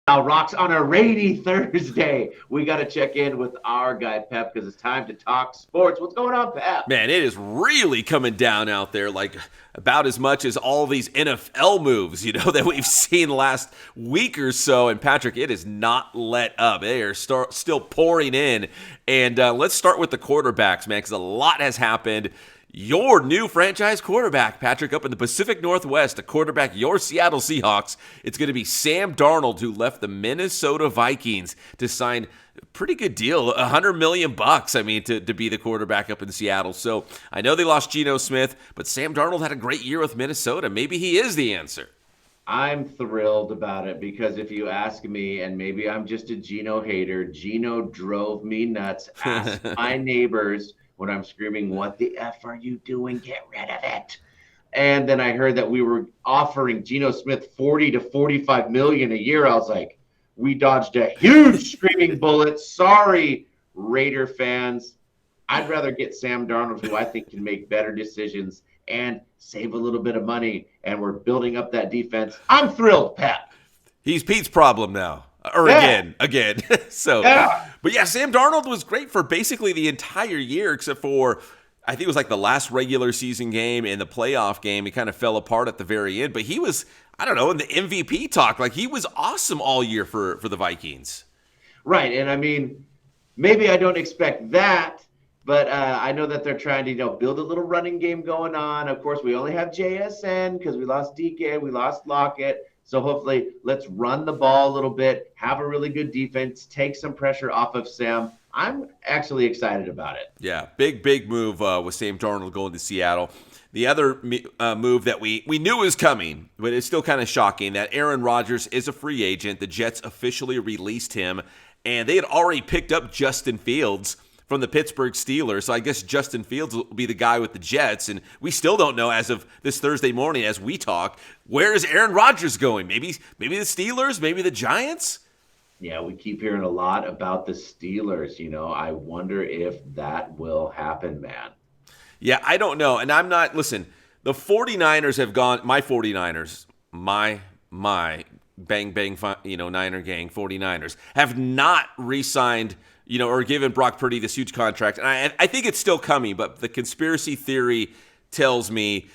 KCAL rocks on a rainy Thursday. We got to check in with our guy, Pep, because it's time to talk sports. What's going on, Pep? Man, it is really coming down out there, like about as much as all these NFL moves, that we've seen last week or so. And Patrick, it is not let up. They are still pouring in. And let's start with the quarterbacks, man, because a lot has happened. Your new franchise quarterback, Patrick, up in the Pacific Northwest, to quarterback your Seattle Seahawks. It's going to be Sam Darnold, who left the Minnesota Vikings to sign a pretty good deal, $100 million, to be the quarterback up in Seattle. So I know they lost Geno Smith, but Sam Darnold had a great year with Minnesota. Maybe he is the answer. I'm thrilled about it because if you ask me, and maybe I'm just a Geno hater, Geno drove me nuts. Ask my neighbors when I'm screaming, "What the F are you doing? Get rid of it." And then I heard that we were offering Geno Smith 40 to 45 million a year. I was like, we dodged a huge screaming bullet. Sorry, Raider fans. I'd rather get Sam Darnold, who I think can make better decisions and save a little bit of money. And we're building up that defense. I'm thrilled, Pep. He's Pete's problem now. Or Yeah. again. So, Yeah. But yeah, Sam Darnold was great for basically the entire year, except for I think it was like the last regular season game and the playoff game. He kind of fell apart at the very end, but he was, I don't know, in the MVP talk, like he was awesome all year for the Vikings. Right. And I mean, maybe I don't expect that, but I know that they're trying to, build a little running game going on. Of course, we only have JSN because we lost DK, we lost Lockett. So hopefully, let's run the ball a little bit, have a really good defense, take some pressure off of Sam. I'm actually excited about it. Yeah, big move with Sam Darnold going to Seattle. The other move that we knew was coming, but it's still kind of shocking, that Aaron Rodgers is a free agent. The Jets officially released him, and they had already picked up Justin Fields from the Pittsburgh Steelers. So I guess Justin Fields will be the guy with the Jets. And we still don't know as of this Thursday morning as we talk, where is Aaron Rodgers going? Maybe the Steelers, maybe the Giants? Yeah, we keep hearing a lot about the Steelers. I wonder if that will happen, man. Yeah, I don't know. And I'm not, listen, the 49ers have gone, my 49ers, my bang, Niner gang 49ers, have not re-signed or given Brock Purdy this huge contract. And I think it's still coming, but the conspiracy theory tells me,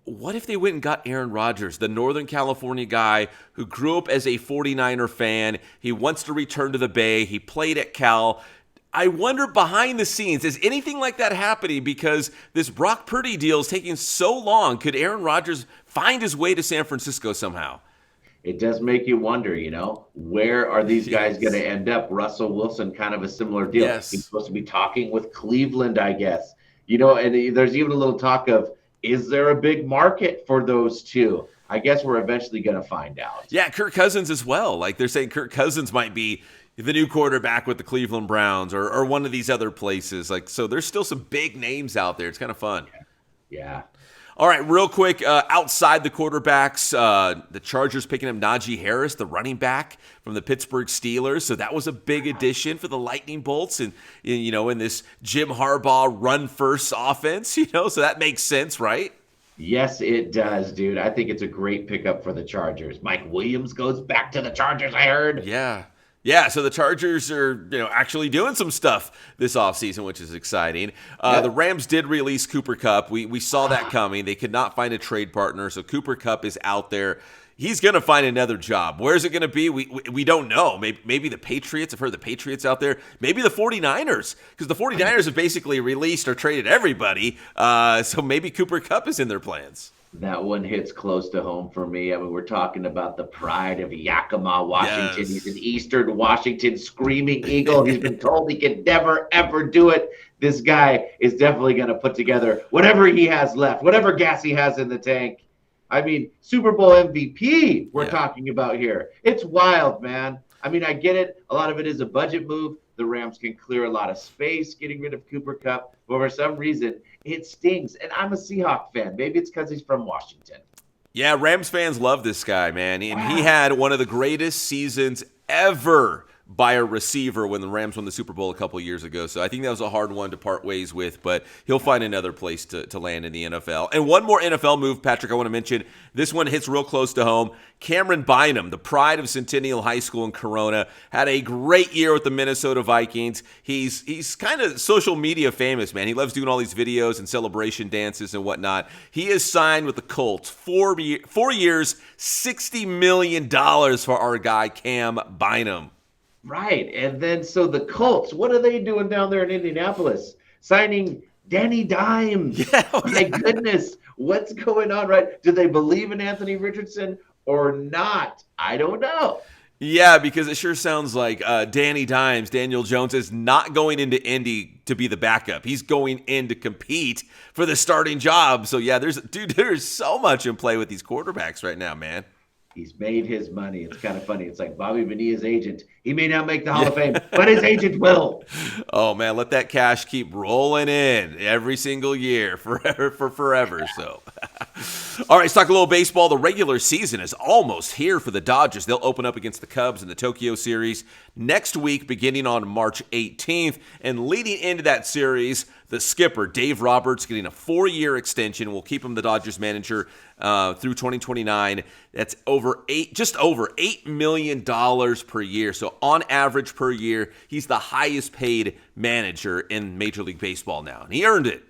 what if they went and got Aaron Rodgers, the Northern California guy who grew up as a 49er fan? He wants to return to the Bay. He played at Cal. I wonder behind the scenes, is anything like that happening because this Brock Purdy deal is taking so long? Could Aaron Rodgers find his way to San Francisco somehow? It does make you wonder, where are these guys going to end up? Russell Wilson, kind of a similar deal. Yes. He's supposed to be talking with Cleveland, I guess. And there's even a little talk of, is there a big market for those two? I guess we're eventually going to find out. Yeah, Kirk Cousins as well. Like they're saying Kirk Cousins might be the new quarterback with the Cleveland Browns or one of these other places. Like, so there's still some big names out there. It's kind of fun. Yeah. All right, real quick, outside the quarterbacks, the Chargers picking up Najee Harris, the running back from the Pittsburgh Steelers. So that was a big addition for the Lightning Bolts and in this Jim Harbaugh run-first offense, so that makes sense, right? Yes, it does, dude. I think it's a great pickup for the Chargers. Mike Williams goes back to the Chargers, I heard. Yeah, so the Chargers are, actually doing some stuff this offseason, which is exciting. Yep. The Rams did release Cooper Kupp. We saw that coming. They could not find a trade partner, so Cooper Kupp is out there. He's going to find another job. Where is it going to be? We don't know. Maybe the Patriots. I've heard the Patriots out there. Maybe the 49ers, because the 49ers have basically released or traded everybody. So maybe Cooper Kupp is in their plans. That one hits close to home for me. I mean, we're talking about the pride of Yakima, Washington. Yes. He's an Eastern Washington screaming eagle. He's been told he can never, ever do it. This guy is definitely going to put together whatever he has left, whatever gas he has in the tank. I mean, Super Bowl MVP we're talking about here. It's wild, man. I mean, I get it. A lot of it is a budget move. The Rams can clear a lot of space getting rid of Cooper Kupp. But for some reason, it stings. And I'm a Seahawk fan. Maybe it's because he's from Washington. Yeah, Rams fans love this guy, man. And he had one of the greatest seasons ever by a receiver when the Rams won the Super Bowl a couple years ago. So I think that was a hard one to part ways with, but he'll find another place to land in the NFL. And one more NFL move, Patrick, I want to mention. This one hits real close to home. Cameron Bynum, the pride of Centennial High School in Corona, had a great year with the Minnesota Vikings. He's kind of social media famous, man. He loves doing all these videos and celebration dances and whatnot. He is signed with the Colts. 4 years, $60 million for our guy, Cam Bynum. Right. And then so the Colts, what are they doing down there in Indianapolis? Signing Danny Dimes. Yeah, My goodness. What's going on, right? Do they believe in Anthony Richardson or not? I don't know. Yeah, because it sure sounds like Danny Dimes, Daniel Jones, is not going into Indy to be the backup. He's going in to compete for the starting job. So, yeah, there's so much in play with these quarterbacks right now, man. He's made his money. It's kind of funny. It's like Bobby Bonilla's agent. He may not make the Hall of Fame, but his agent will. Oh, man, let that cash keep rolling in every single year forever. So, all right, let's talk a little baseball. The regular season is almost here for the Dodgers. They'll open up against the Cubs in the Tokyo series next week, beginning on March 18th. And leading into that series, the skipper, Dave Roberts, getting a 4-year extension. Will keep him the Dodgers manager through 2029. That's just over $8 million per year. So on average per year, he's the highest paid manager in Major League Baseball now. And he earned it.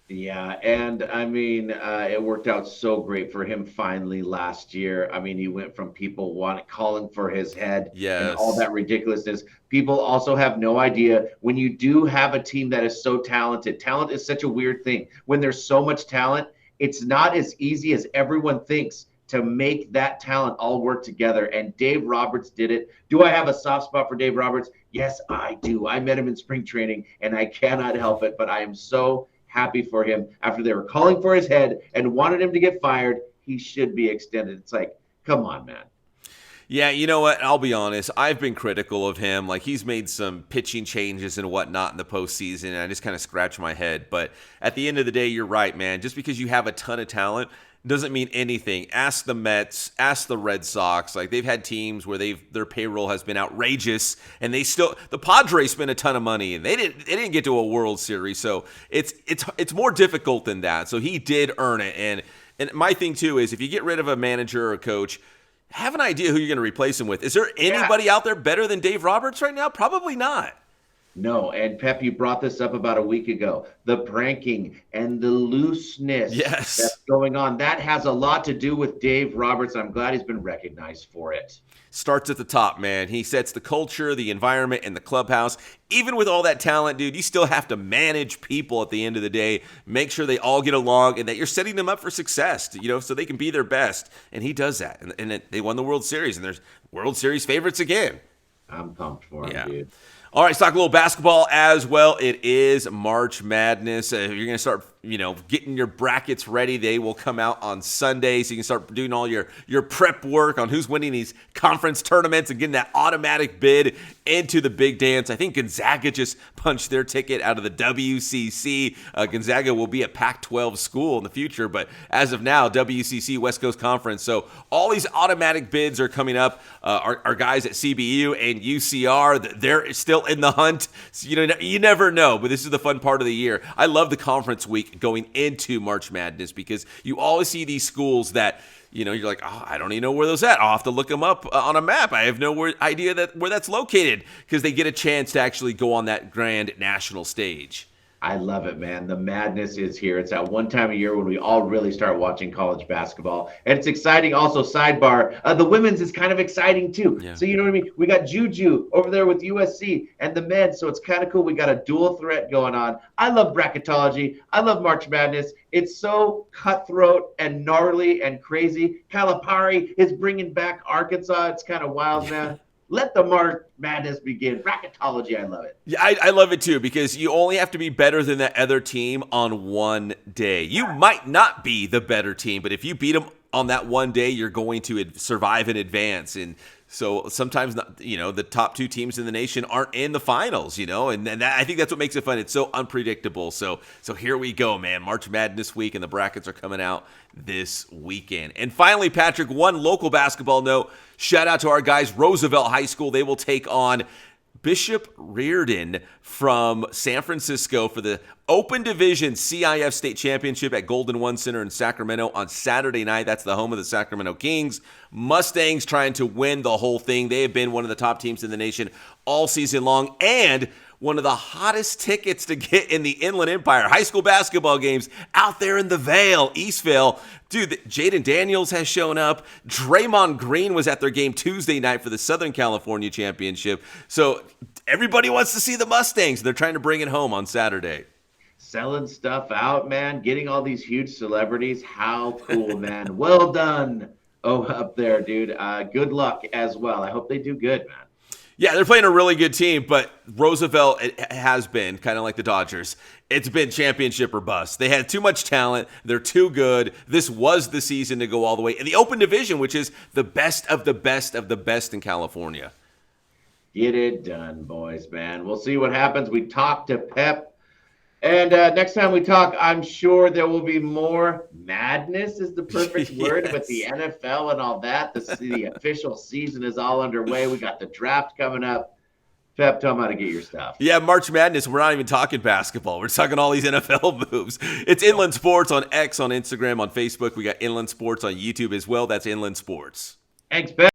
Yeah, and I mean, it worked out so great for him finally last year. I mean, he went from people calling for his head and all that ridiculousness. People also have no idea when you do have a team that is so talented. Talent is such a weird thing. When there's so much talent, it's not as easy as everyone thinks to make that talent all work together. And Dave Roberts did it. Do I have a soft spot for Dave Roberts? Yes, I do. I met him in spring training, and I cannot help it, but I am so happy for him. After they were calling for his head and wanted him to get fired, he should be extended. It's like, come on, man. Yeah, you know what? I'll be honest. I've been critical of him. Like, he's made some pitching changes and whatnot in the postseason, and I just kind of scratch my head. But at the end of the day, you're right, man. Just because you have a ton of talent doesn't mean anything. Ask the Mets, ask the Red Sox. Like, they've had teams where their payroll has been outrageous, and the Padres spent a ton of money, and they didn't get to a World Series. So it's more difficult than that. So he did earn it. And my thing too is if you get rid of a manager or a coach, have an idea who you're going to replace him with. Is there anybody out there better than Dave Roberts right now? Probably not. No, and Pep, you brought this up about a week ago. The pranking and the looseness that's going on. That has a lot to do with Dave Roberts. I'm glad he's been recognized for it. Starts at the top, man. He sets the culture, the environment, and the clubhouse. Even with all that talent, dude, you still have to manage people at the end of the day. Make sure they all get along and that you're setting them up for success, so they can be their best. And he does that. And they won the World Series, and there's World Series favorites again. I'm pumped for him, dude. All right, let's talk a little basketball as well. It is March Madness. You're going to start, getting your brackets ready. They will come out on Sunday, so you can start doing all your prep work on who's winning these conference tournaments and getting that automatic bid into the big dance. I think Gonzaga just punched their ticket out of the WCC. Gonzaga will be a Pac-12 school in the future, but as of now, WCC, West Coast Conference. So all these automatic bids are coming up. Our guys at CBU and UCR, they're still in the hunt. So, you never know, but this is the fun part of the year. I love the conference week going into March Madness because you always see these schools that, you're like, oh, I don't even know where those at. I'll have to look them up on a map. I have no idea where that's located because they get a chance to actually go on that grand national stage. I love it, man. The madness is here. It's that one time a year when we all really start watching college basketball. And it's exciting. Also, sidebar, the women's is kind of exciting too. Yeah. So you know what I mean? We got Juju over there with USC and the men. So it's kind of cool. We got a dual threat going on. I love bracketology. I love March Madness. It's so cutthroat and gnarly and crazy. Calipari is bringing back Arkansas. It's kind of wild, man. Let the March Madness begin. Bracketology, I love it. Yeah, I love it too because you only have to be better than that other team on one day. You might not be the better team, but if you beat them on that one day, you're going to survive and advance. And so sometimes, the top two teams in the nation aren't in the finals, and I think that's what makes it fun. It's so unpredictable. So here we go, man. March Madness week, and the brackets are coming out this weekend. And finally, Patrick, one local basketball note. Shout out to our guys, Roosevelt High School. They will take on Bishop Reardon from San Francisco for the Open Division CIF State Championship at Golden One Center in Sacramento on Saturday night. That's the home of the Sacramento Kings. Mustangs trying to win the whole thing. They have been one of the top teams in the nation all season long, and one of the hottest tickets to get in the Inland Empire. High school basketball games out there in the Vale, Eastvale. Dude, Jaden Daniels has shown up. Draymond Green was at their game Tuesday night for the Southern California Championship. So everybody wants to see the Mustangs. They're trying to bring it home on Saturday. Selling stuff out, man. Getting all these huge celebrities. How cool, man. Well done. Oh, up there, dude. Good luck as well. I hope they do good, man. Yeah, they're playing a really good team, but Roosevelt, it has been kind of like the Dodgers. It's been championship or bust. They had too much talent. They're too good. This was the season to go all the way. In the Open Division, which is the best of the best of the best in California. Get it done, boys, man. We'll see what happens. We talked to Pep. And next time we talk, I'm sure there will be more madness is the perfect word with the NFL and all that. The official season is all underway. We got the draft coming up. Pep, tell them how to get your stuff. Yeah, March Madness. We're not even talking basketball. We're talking all these NFL moves. It's Inland Sports on X, on Instagram, on Facebook. We got Inland Sports on YouTube as well. That's Inland Sports. Thanks, Pep.